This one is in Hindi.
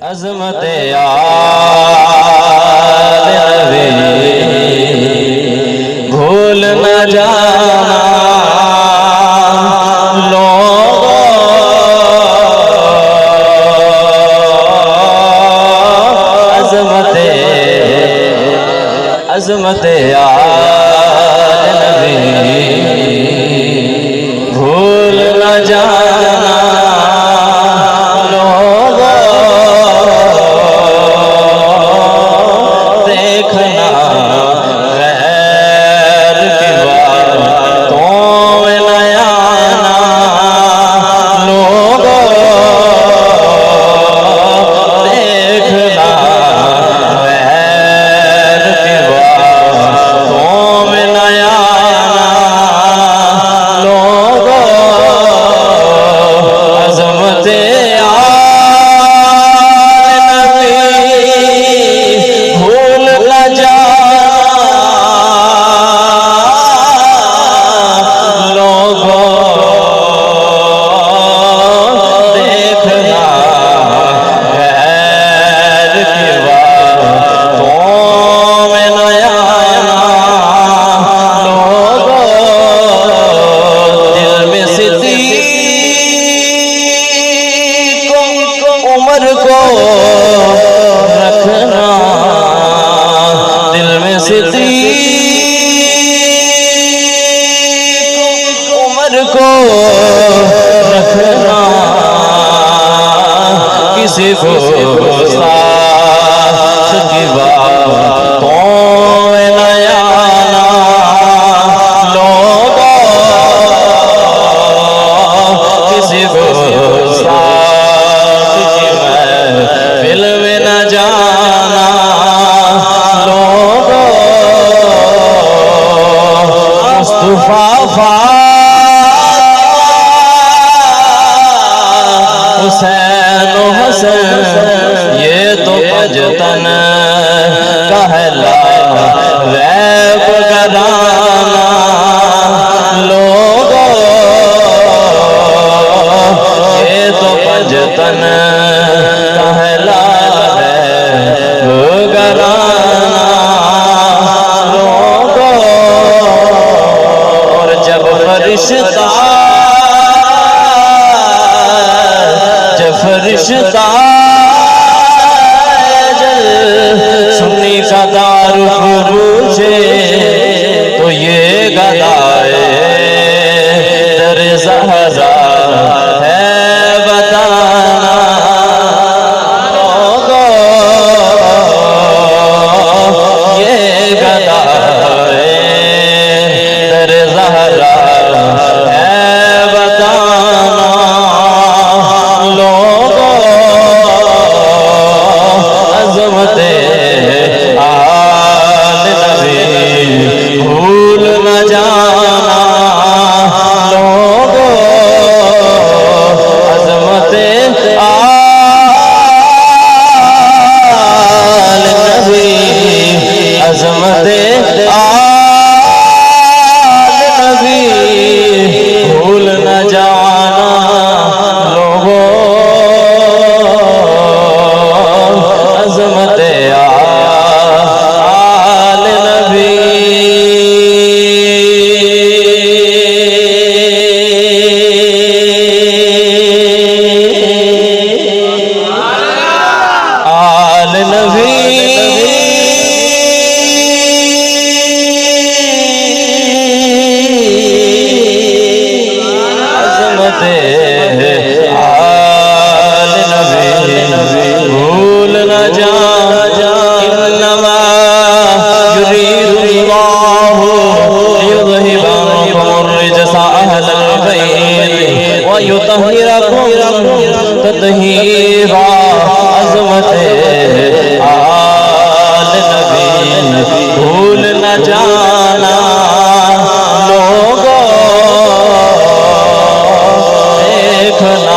अज़मत आले नबी भूल न जाना लोगों, अज़मत आले नबी भूल न जाना उम्र को रखना दिल में सिद्दीक़ उम्र को रखना किसी को साथ की बातों में न आना लोगों, किसी को में न जाना लोगों, मुस्तफा हुसैन हसन ये तो पंजतन कहला रैब कराना लोगों, ये तो पंजतन कहला फरिश्ता सुन्नी का दारू पूछे तो ये गदाए दर ज़हरा है बताना लोगों, ये गदाए दर ज़हरा तत्हीरा अज़मत आले नबी भूल न जाना लोगों, देखना